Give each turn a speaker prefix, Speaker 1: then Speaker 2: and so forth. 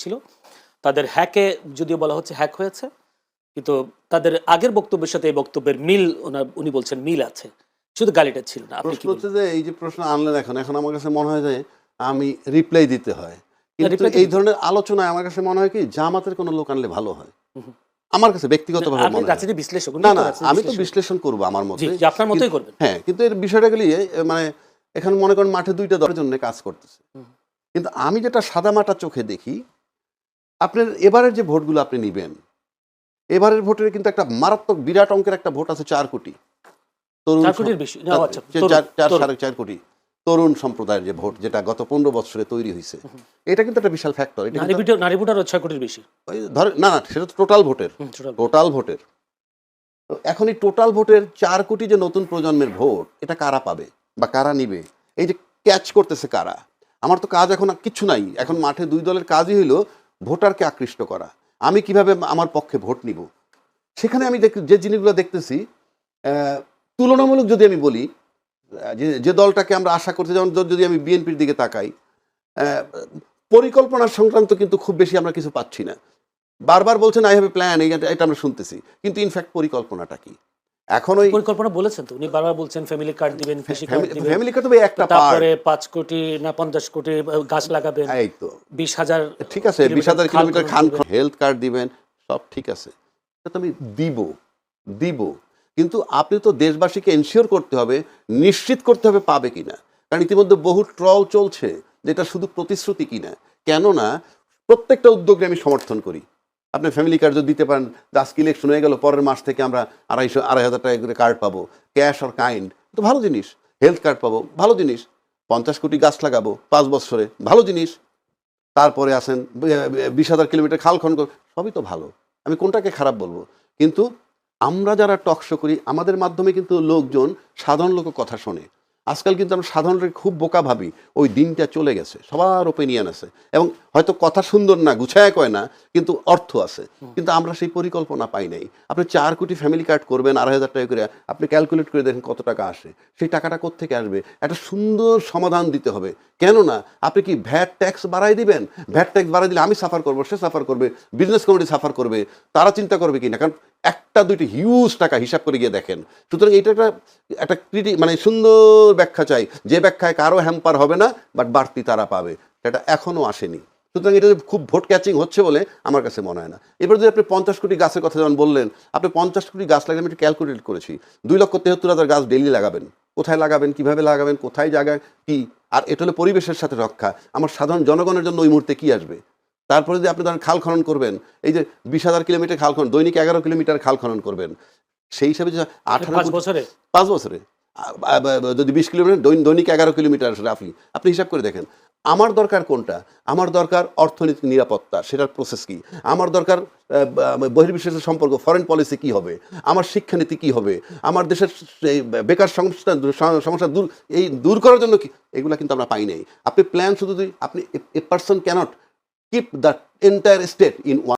Speaker 1: ছিল তাদের হ্যাকে যদিও বলা হচ্ছে হ্যাক হয়েছে, কিন্তু তাদের আগের বক্তব্যের সাথে এই বক্তব্যের মিল উনি বলছেন মিল আছে, শুধু গালিটা ছিল না।
Speaker 2: প্রশ্ন হচ্ছে যে এই যে প্রশ্ন আনলেন এখন আমার কাছে মনে হয় যে আমি রিপ্লাই দিতে হয়, কিন্তু এই ধরনের আলোচনায় আমার কাছে মনে হয় কি জামাতের কোনো লোক আনলে ভালো হয়। আমার কাছে ব্যক্তিগতভাবে মনে হয়।
Speaker 1: বিশ্লেষক
Speaker 2: না না, আমি তো বিশ্লেষণ করবো আমার মতে,
Speaker 1: আপনার মতোই করবেন।
Speaker 2: হ্যাঁ, কিন্তু এর বিষয়টা গেলে মানে এখানে মনে করেন মাঠে দুইটা দলের জন্য কাজ করতেছে, কিন্তু আমি যেটা সাদা মাটা চোখে দেখি, আপনার এবারের যে ভোটগুলো আপনি নিবেন, এবারের ভোটের কিন্তু একটা মারাত্মক বিরাট অঙ্কের একটা ভোট আছে 4 কোটি তরুণ, 4.5 কোটি তরুণ সম্প্রদায়ের যে ভোট, যেটা গত 15 বছরে তৈরি হয়েছে, এটা কিন্তু একটা বিশাল ফ্যাক্টর।
Speaker 1: নারী ভোটার 6 কোটির বেশি
Speaker 2: না না, সেটা তো টোটাল ভোটের। এখন এই টোটাল ভোটের 4 কোটি যে নতুন প্রজন্মের ভোট, এটা কারা পাবে বা কারা নিবে, এই যে ক্যাচ করতেছে কারা? আমার তো কাজ এখন কিচ্ছু নাই, এখন মাঠে দুই দলের কাজই হইলো ভোটারকে আকৃষ্ট করা। আমি কিভাবে আমার পক্ষে ভোট নিব, সেখানে আমি যে জিনিসগুলো দেখতেছি, তুলনামূলক যদি আমি বলি, যে দলটাকে আমরা আশা করছি, যেমন যদি আমি বিএনপির দিকে তাকাই, পরিকল্পনার সংক্রান্ত কিন্তু খুব বেশি আমরা কিছু পাচ্ছি না। বারবার বলছেন আই হ্যাভ এ প্ল্যান, এটা আমরা শুনতেছি, কিন্তু ইনফ্যাক্ট পরিকল্পনাটা কি? এখন ওই
Speaker 1: পরিকল্পনা বলেছেন তো উনি বারবার বলছেন ফ্যামিলি কার্ড দিবেন,
Speaker 2: ফ্যামিলি কার্ড তো একটা পার্ট,
Speaker 1: তারপরে 5 কোটি না 50 কোটি গাছ লাগাবেন, এই তো 20,000,
Speaker 2: ঠিক আছে, 20,000 কিলোমিটার খান, হেলথ কার্ড দিবেন, সব ঠিক আছে, এটা আমি দিব, কিন্তু আপনি তো দেশবাসীকে এনশিওর করতে হবে, নিশ্চিত করতে হবে পাবে কিনা। কারণ ইতিমধ্যে বহু ট্রল চলছে যেটা শুধু প্রতিশ্রুতি কিনা। কেননা প্রত্যেকটা উদ্যোগে আমি সমর্থন করি। আপনি ফ্যামিলি কার্ড যদি দিতে পারেন, আজকে ইলেকশন হয়ে গেল, পরের মাস থেকে আমরা 2,500-2,500 টাকা করে কার্ড পাবো, ক্যাশ অর কাইন্ড, তো ভালো জিনিস। হেলথ কার্ড পাবো, ভালো জিনিস। 50 কোটি গাছ লাগাবো 5 বছরে, ভালো জিনিস। তারপরে আসেন 20,000 কিলোমিটার খাল খনন, সবই তো ভালো, আমি কোনটাকে খারাপ বলবো? কিন্তু আমরা যারা টকশো করি, আমাদের মাধ্যমে কিন্তু লোকজন, সাধারণ লোক কথা শোনে। আজকাল কিন্তু আমরা সাধারণকে খুব বোকা ভাবি, ওই দিনটা চলে গেছে, সবার ওপিনিয়ন আছে, এবং হয়তো কথা সুন্দর না, গুছায় কয় না, কিন্তু অর্থ আছে, কিন্তু আমরা সেই পরিকল্পনা পাই নাই। আপনি 4 কোটি ফ্যামিলি কার্ড করবেন 2,500 টাকা করে, আপনি ক্যালকুলেট করে দেখেন কত টাকা আসে, সেই টাকাটা কোত্থেকে আসবে? একটা সুন্দর সমাধান দিতে হবে। কেননা আপনি কি ভ্যাট ট্যাক্স বাড়াই দিবেন? ভ্যাট ট্যাক্স বাড়াই দিলে আমি সাফার করবো, সে সাফার করবে, বিজনেস কমিটি সাফার করবে, তারা চিন্তা করবে কি না? কারণ একটা দুইটি হিউজ টাকা হিসাব করে গিয়ে দেখেন। সুতরাং এটা একটা মানে সুন্দর ব্যাখ্যা চাই, যে ব্যাখ্যায় কারো হ্যাম্পার হবে না, বাট বাড়তি তারা পাবে, সেটা এখনও আসেনি। সুতরাং এটা খুব ভোট ক্যাচিং হচ্ছে বলে আমার কাছে মনে হয় না। এবার যদি আপনি 50 কোটি গাছের কথা যেমন বললেন, আপনি 50 কোটি গাছ লাগাবেন, আমি একটু ক্যালকুলেট করেছি, 2,73,000 গাছ ডেইলি লাগাবেন। কোথায় লাগাবেন, কিভাবে লাগাবেন, কোথায় জায়গায় কি, আর এটা হলো পরিবেশের সাথে রক্ষা। আমার সাধারণ জনগণের জন্য ওই মুহূর্তে কি আসবে? তারপরে যদি আপনি ধরেন খাল খনন করবেন, এই যে 20,000 কিলোমিটার খাল খনন, দৈনিক 11 কিলোমিটার খাল খনন করবেন, সেই হিসাবে 5 বছরে যদি 20 কিলোমিটার, দৈনিক 11 কিলোমিটার রাফলি আপনি হিসাব করে দেখেন। আমার দরকার কোনটা? আমার দরকার অর্থনৈতিক নিরাপত্তা, সেটার প্রসেস কি? আমার দরকার বহির্বিশ্বের সম্পর্ক, ফরেন পলিসি কি হবে? আমার শিক্ষানীতি কি হবে? আমার দেশের বেকার সমস্যা দূর করার জন্য কি? এগুলো কিন্তু আমরা পাই নাই। আপনি প্ল্যান শুধু আপনি, a person can't keep the entire state in one